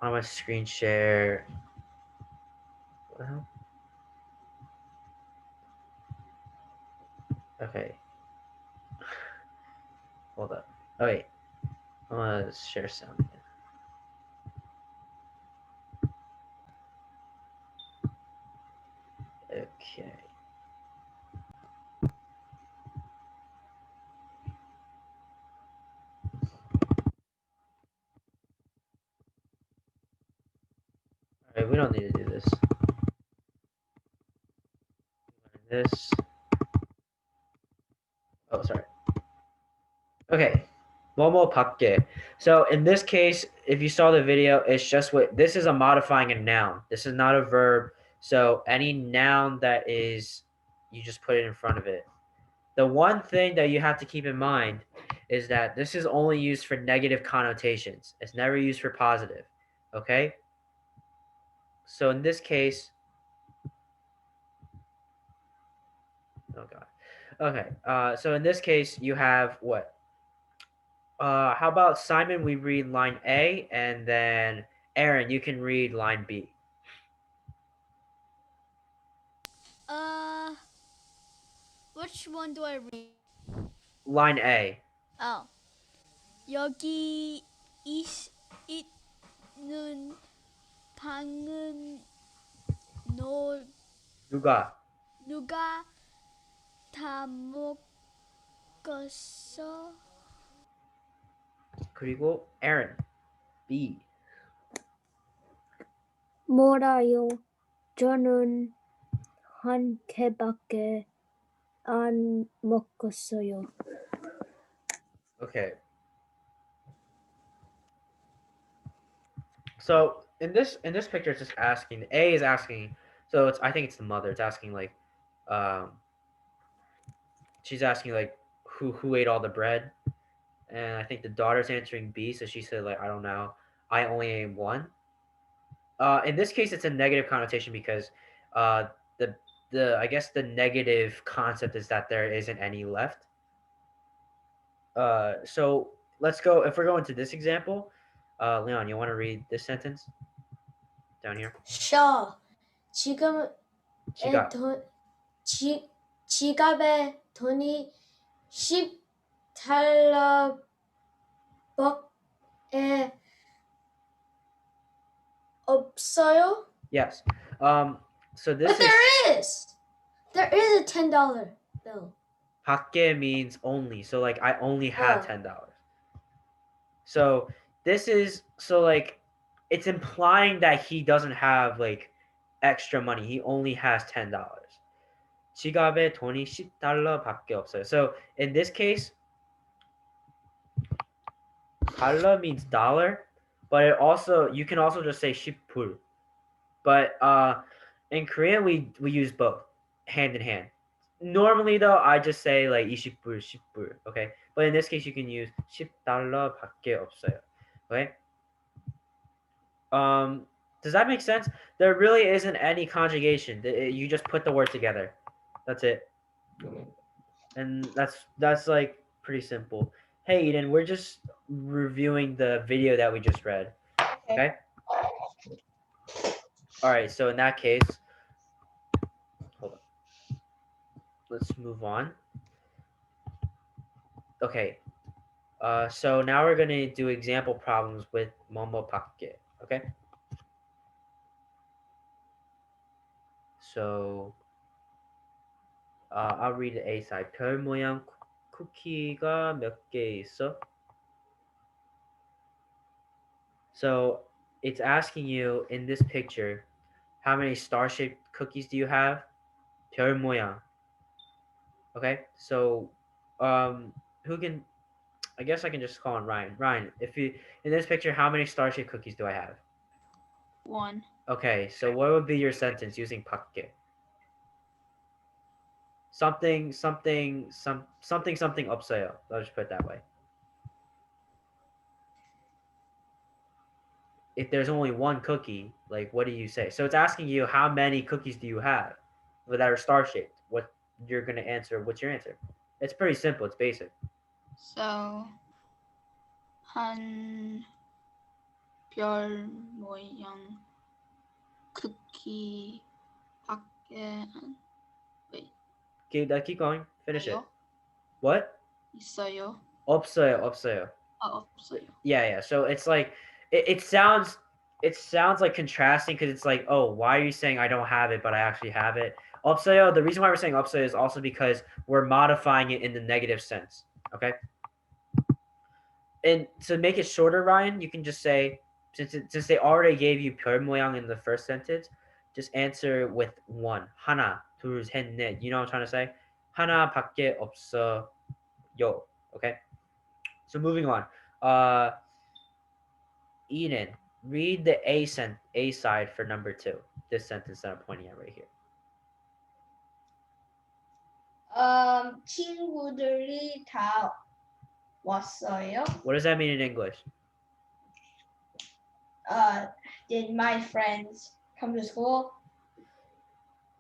I'm gonna screen share. What the hell? Okay, hold up. Oh wait, I'm gonna share something. Okay. All right, we don't need to do this. This. Oh, sorry. Okay. Momo pakke. So in this case, if you saw the video, it's just what this is a modifying a noun. This is not a verb. So any noun that is, you just put it in front of it. The one thing that you have to keep in mind is that this is only used for negative connotations. It's never used for positive. Okay? So in this case, oh god. Okay. So in this case, you have what? How about Simon? We read line A, and then Aaron, you can read line B. Uh, which one do I read? Line A. Oh, 여기 있는 방은 너 누가. 누가 다 먹었어? 그리고 Aaron. B. 뭐라요? 저는 한 개밖에 안 먹었어요. Okay. So in this picture, it's just asking. A is asking. So I think it's the mother. It's asking like, um, she's asking like who ate all the bread, and I think the daughter's answering B. So she said like I don't know. I only ate one. In this case, it's a negative connotation because uh, the I guess the negative concept is that there isn't any left. So let's go. If we're going to this example, Leon, you want to read this sentence down here? Sure. 지금 지갑. 지갑에 돈이 10달러밖에 없어요? Yes. So this But there is a $10 bill. 밖에 means only. So like I only have $10. So this is so like it's implying that he doesn't have like extra money. He only has $10. 지갑에 돈이 10달러밖에 없어요. So in this case, 달러 means dollar, but it also you can also just say 10불. But in Korean we use both hand in hand. Normally though, I just say like 20불, 10불, okay? But in this case you can use 10달러밖에 없어요. Okay? Does that make sense? There really isn't any conjugation. You just put the word together. That's it. And that's like pretty simple. Hey Eden, we're just reviewing the video that we just read. Okay? All right, so in that case, hold on. Let's move on. Okay. So now we're gonna do example problems with Momo Pakke. Okay. So I'll read the A side. 별 모양 쿠키가 몇 개 있어? So it's asking you in this picture, how many star-shaped cookies do you have? 별 모양. Okay. So who can? I guess I can just call on Ryan. Ryan, if you in this picture, how many star-shaped cookies do I have? 1. Okay, so what would be your sentence using 밖에? Something 없어요. I'll just put it that way. If there's only one cookie, like what do you say? So it's asking you how many cookies do you have that are star shaped. What you're gonna answer? What's your answer? It's pretty simple. It's basic. So 한 별 모양 크기 밖에 Keep going. Finish it. 있어요? What? 있어요? 없어요. 없어요. Yeah. So it's like it sounds like contrasting because it's like, oh, why are you saying I don't have it but I actually have it? 없어요. The reason why we're saying 없어요 is also because we're modifying it in the negative sense. Okay. And to make it shorter, Ryan, you can just say since they already gave you 별 모양 in the first sentence, just answer with one. 하나, 둘, 셋, 넷. You know what I'm trying to say? 하나밖에 없어요. Okay. So moving on. Eden, read the A side for number 2. This sentence that I'm pointing at right here. 친구들이 다 왔어요. What does that mean in English? Did my friends come to school?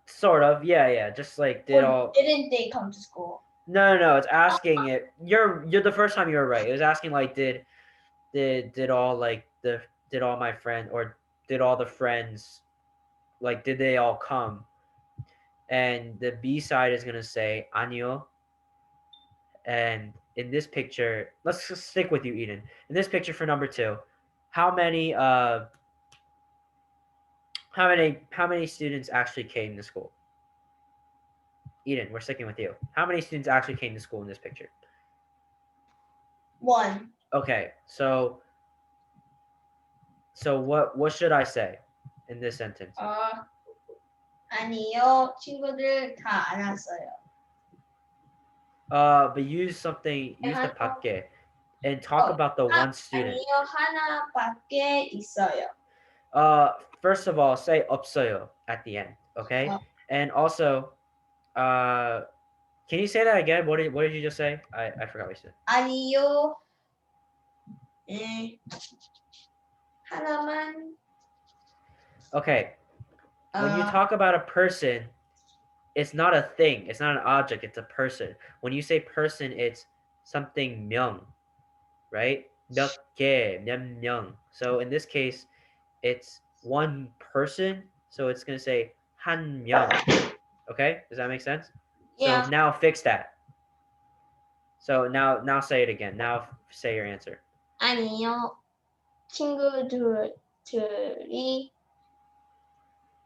Sort of. Yeah. Just like did Or all. didn't they come to school? No. It's asking it. You're the first time you were right. It was asking like did all like did all my friends or did all the friends like did they all come? And the B side is gonna say 아니요. And in this picture, let's just stick with you, Eden. In this picture for number 2, how many students actually came to school? Eden, we're sticking with you. How many students actually came to school in this picture? 1. Okay, so what should I say in this sentence? 아니요, 친구들 다 안 왔어요. But use the 밖에 and talk about the one student. 아니요, 하나밖에 있어요. First of all, say 없어요 at the end, okay? And also, can you say that again? What did you just say? I forgot what you said. 아니요, 하나만. Okay. When you talk about a person, it's not a thing. It's not an object. It's a person. When you say person, it's something 명, right? 몇 개, 몇 명. So in this case, it's one person. So it's gonna say 한 명. Okay, does that make sense? Yeah. So now fix that. So now say it again. Now say your answer. 아니요, 친구들이.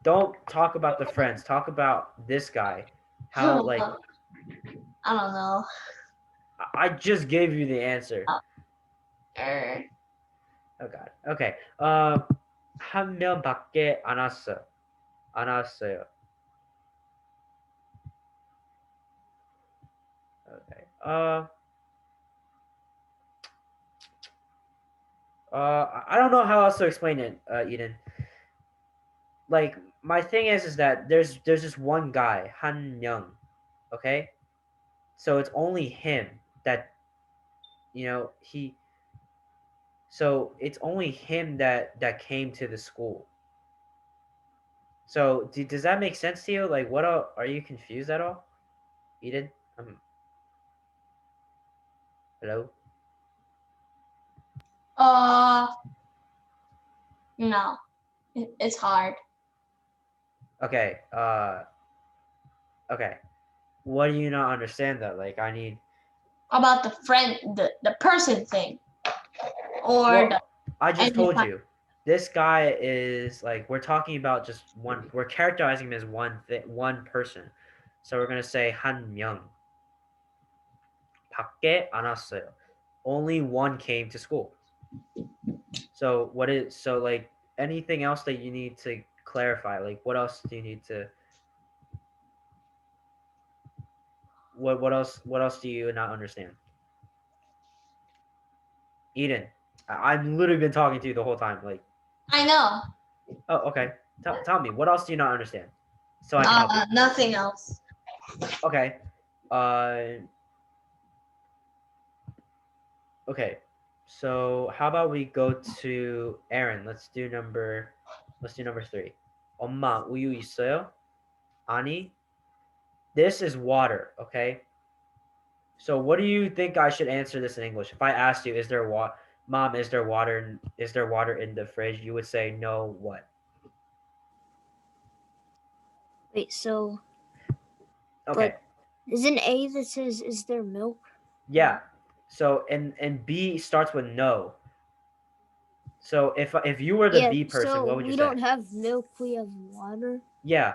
Don't talk about the friends. Talk about this guy. How like I don't know. I just gave you the answer. Oh God. Okay. 한 명밖에 안 왔어. 안 왔어요. Okay. I don't know how else to explain it, Eden. Like my thing is that there's just one guy, Han Young. Okay. So it's only him that, so it's only him that came to the school. So does that make sense to you? Like, what are you confused at all, Eden? Hello. No, it's hard. Okay. Okay. What do you not understand though? Like, I need. About the friend, the person thing, or I just told you. This guy is like we're talking about just one. We're characterizing him as one person. So we're gonna say 한 명. 밖에 안 왔어요. Only one came to school. So like anything else that you need to clarify? Like what else do you need to? What else do you not understand? Eden, I've literally been talking to you the whole time. Like I know. Oh, okay. Tell me, what else do you not understand? So I can help you. Nothing else. Okay. Okay. So how about we go to Aaron? Let's do number 3. 엄마 우유 있어요? 아니. This is water, okay? So what do you think I should answer this in English? If I asked you, is there water? Mom, is there water? Is there water in the fridge? You would say no. What? Wait, so Okay. isn't A that says is there milk? Yeah. So and B starts with no. So if you were the Yeah, B person, so what would you we say? don't have milk, we have water. Yeah.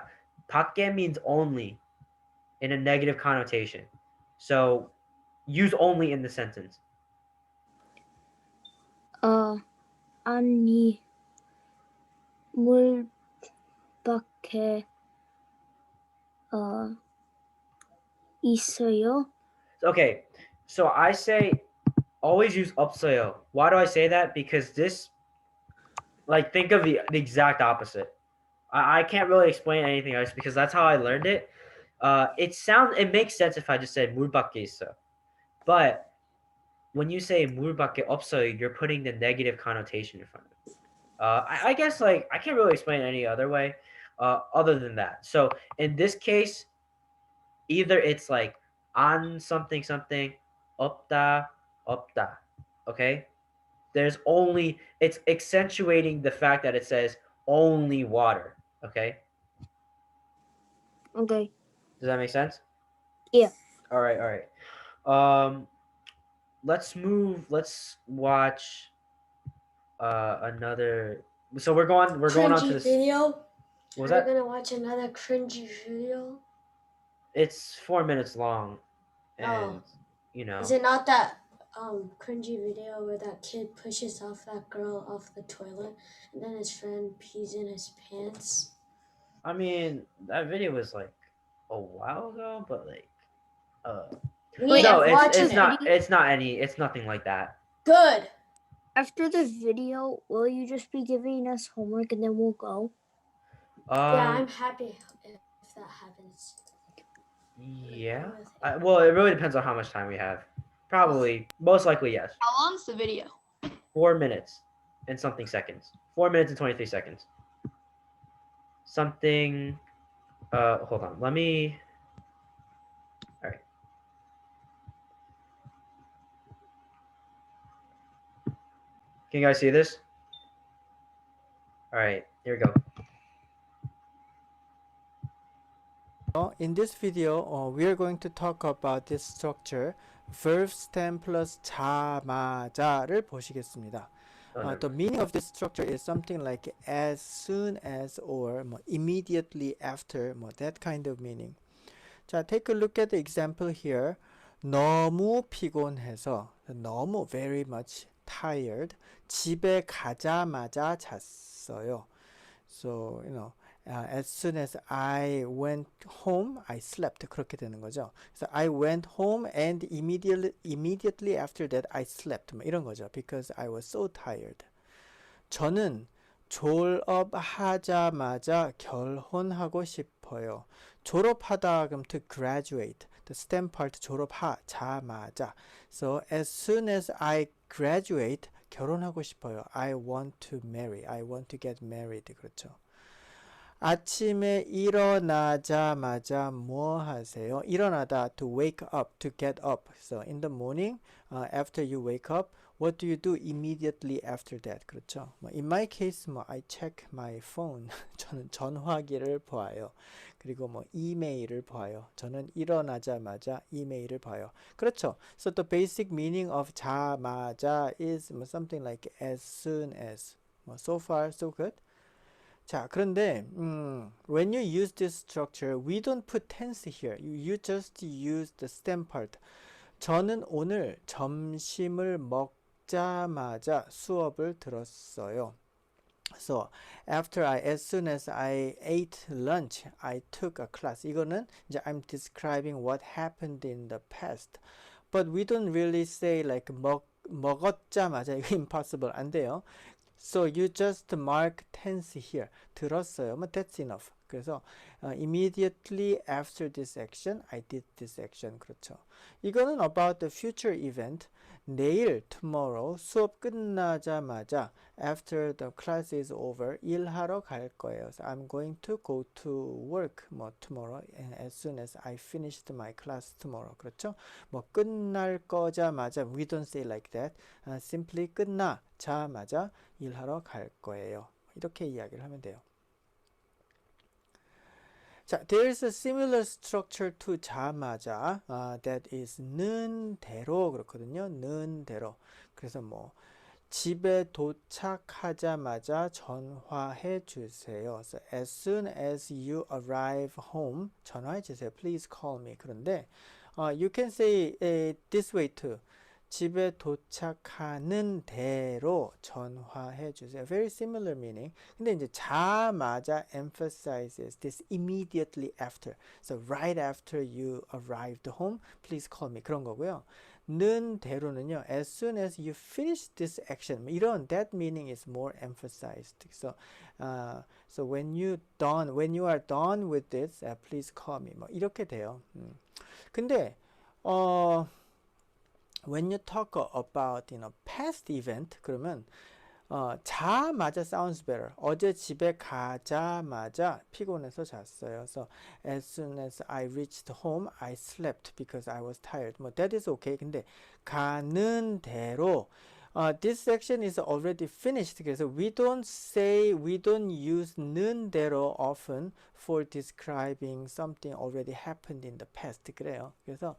밖에 means only in a negative connotation. So use only in the sentence. 아니 물 밖에 있어요? Okay. So I say always use 없어요. Why do I say that? Because this, like, think of the exact opposite. I can't really explain anything else because that's how I learned it. It makes sense if I just said 물 밖에 있어. But when you say 물 밖에 없어요, you're putting the negative connotation in front of it. I guess, like, I can't really explain it any other way other than that. So in this case, either it's like on something something 없다 없다. Okay? It's accentuating the fact that it says only water. Okay? Okay. Does that make sense? Yeah. All right, all right. Let's watch another. So we're going on to Cringy this. video. What was Are you that? gonna watch another cringy video? It's 4 minutes long, and Oh, you know. is it not that cringy video where that kid pushes off that girl off the toilet and then his friend pees in his pants? I mean, that video was like a while ago, but like, We no, have watched it. it's nothing like that. Good. After the video, will you just be giving us homework and then we'll go? Yeah, I'm happy if that happens. Yeah. Well, it really depends on how much time we have. Probably, most likely, yes. How long's the video? 4 minutes and something seconds. 4 minutes and 23 seconds. Something. Hold on. Let me. All right. Can you guys see this? All right. Here we go. In this video, we are going to talk about this structure, verb stem plus 자마자를 보시겠습니다. The meaning of this structure is something like as soon as or immediately after, that kind of meaning. 자, take a look at the example here. 너무 피곤해서, 너무 very much tired. 집에 가자마자 잤어요. So, as soon as I went home, I slept. 그렇게 되는 거죠. So I went home and immediately after that I slept. 이런 거죠. Because I was so tired. 저는 졸업하자마자 결혼하고 싶어요. 졸업하다 그럼 to graduate. The stem part 졸업하자마자. So as soon as I graduate, 결혼하고 싶어요. I want to marry. I want to get married. 그렇죠. 아침에 일어나자마자 뭐 하세요? 일어나다 to wake up, to get up. So in the morning, after you wake up, what do you do immediately after that? 그렇죠. In my case, I check my phone. 저는 전화기를 봐요. 그리고 이메일을 봐요. 저는 일어나자마자 이메일을 봐요. 그렇죠. So the basic meaning of 자마자 is something like as soon as. So far, so good. 자, 그런데 when you use this structure, we don't put tense here. You just use the stem part. 저는 오늘 점심을 먹자마자 수업을 들었어요. So, as soon as I ate lunch, I took a class. 이거는 이제 I'm describing what happened in the past. But we don't really say like 먹었자마자. 이거 impossible. 안 돼요. So you just mark tense here. 들었어요. That's enough. 그래서 immediately after this action, I did this action. 그렇죠. 이거는 about the future event. 내일, tomorrow, 수업 끝나자마자 after the class is over, 일하러 갈 거예요. So I'm going to go to work 뭐 tomorrow and as soon as I finished my class tomorrow. 그렇죠? 뭐 끝날 거자마자 we don't say like that. simply 끝나자마자 일하러 갈 거예요. 이렇게 이야기를 하면 돼요. 자, there is a similar structure to 자마자 that is 는 대로 그렇거든요. 는 대로. 그래서 뭐 집에 도착하자마자 전화해 주세요. So as soon as you arrive home, 전화해 주세요. Please call me. 그런데 you can say this way too. 집에 도착하는 대로 전화해 주세요. Very similar meaning. 근데 이제 자마자 emphasizes this immediately after. So right after you arrived home, please call me. 그런 거고요. 는 대로는요. As soon as you finish this action. 이런 that meaning is more emphasized. So when you are done with this, please call me. 뭐 이렇게 돼요. 근데 when you talk about past event 그러면 자마자 sounds better. 어제 집에 가자마자 피곤해서 잤어요. So as soon as I reached home, I slept because I was tired. 뭐 that is okay. 근데 가는 대로 this section is already finished. 그래서 we don't use 는 대로 often for describing something already happened in the past. 그래요. 그래서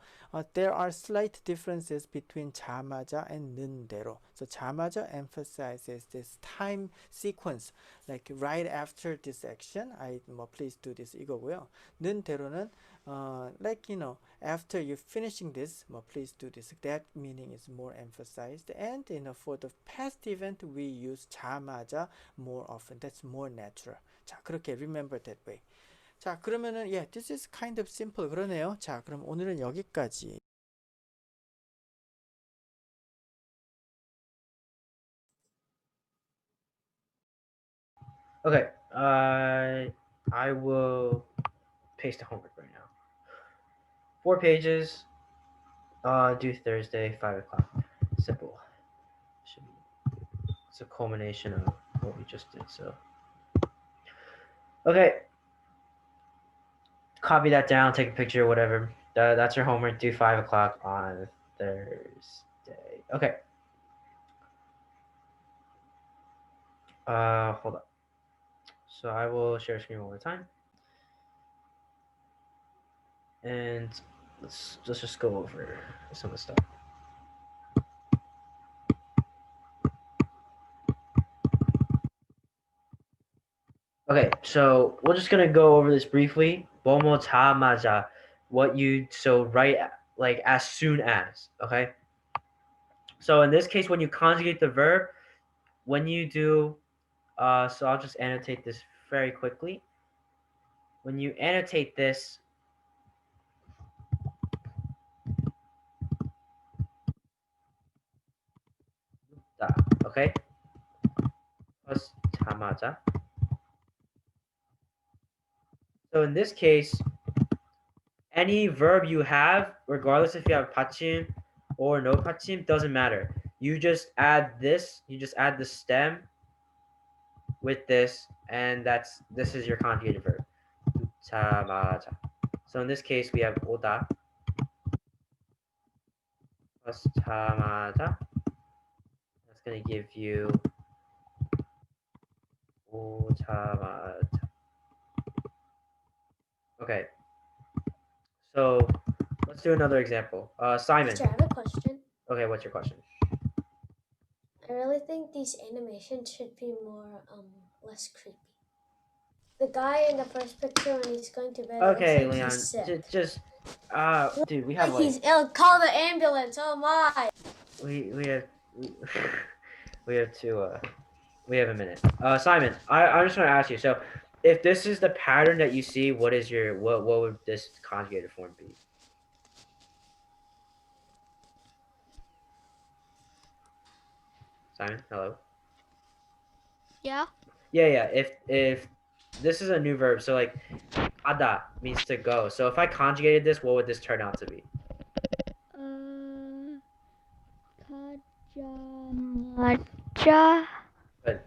there are slight differences between 자마자 and 는 대로. So 자마자 emphasizes this time sequence, like right after this action, 뭐 please do this 이거고요. 는 대로는 like after you finishing this, please do this. That meaning is more emphasized. And for the past event, we use 자마자 more often. That's more natural. 자, 그렇게 remember that way. 자, 그러면은 yeah, this is kind of simple. 그러네요. 자, 그럼 오늘은 여기까지. Okay. I will paste the homework right now. 4 pages. Due Thursday, 5 o'clock. Simple. It's a culmination of what we just did. So, okay. Copy that down. Take a picture. Whatever. That's your homework. Due 5 o'clock on Thursday. Okay. Hold up. So I will share screen one more time. And let's just go over some of the stuff. Okay, so we're just gonna go over this briefly. Bomo ta maja, what you right like as soon as. Okay. So in this case, when you conjugate the verb, when you do, so I'll just annotate this very quickly. When you annotate this, okay, plus tamaja. So in this case, any verb you have, regardless if you have pachim or no pachim, doesn't matter. You just add this. You just add the stem with this, and this is your conjugated verb. Tamaja. So in this case, we have oda plus tamaja. That's going to give you otamaja. Okay. So let's do another example. Simon. Teacher, I have a question. Okay, what's your question? I really think these animations should be more less creepy. The guy in the first picture when he's going to bed, Okay, it looks like Leon. he's sick. Dude, we have Like he's ill. Call the ambulance. Oh my! we have we have to we have a minute. Simon, I'm just gonna ask you. So, if this is the pattern that you see, what is your what would this conjugated form be? Simon, hello. Yeah. Yeah. If this is a new verb. So like ada means to go. So if I conjugated this, what would this turn out to be? 가자마자 Good.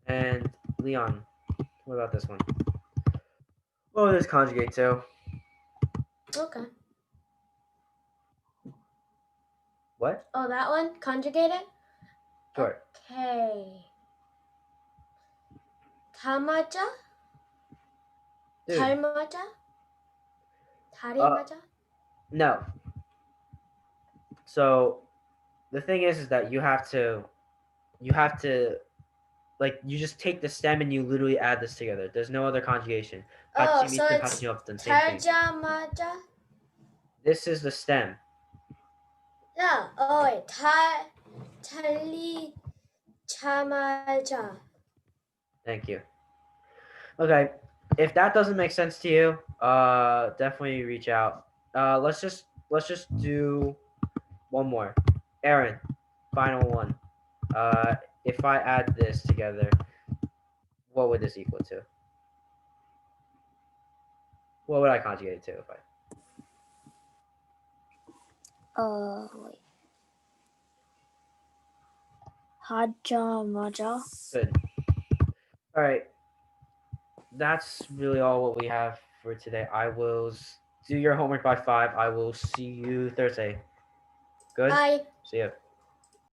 And Leon, what about this one? What would this conjugate to? Okay. What? Oh, that one? Conjugated? Sure. Okay. 다맞아? Dude. 닮아자? 다리 Uh, 맞아? No. So the thing is that you have to like you just take the stem and you literally add this together. There's no other conjugation. Oh, 같이 so 밑은 it's 같이 없든 same thing. 달자마자? This is the stem. Yeah. Oh, wait. 달리자마자. Thank you. Okay. If that doesn't make sense to you, definitely reach out. Let's just do one more. Aaron, final one. If I add this together, what would this equal to? What would I conjugate it to if I? Wait. 하자마자. Good. All right. That's really all what we have for today. I will do your homework by 5. I will see you Thursday. Good? Bye. See ya.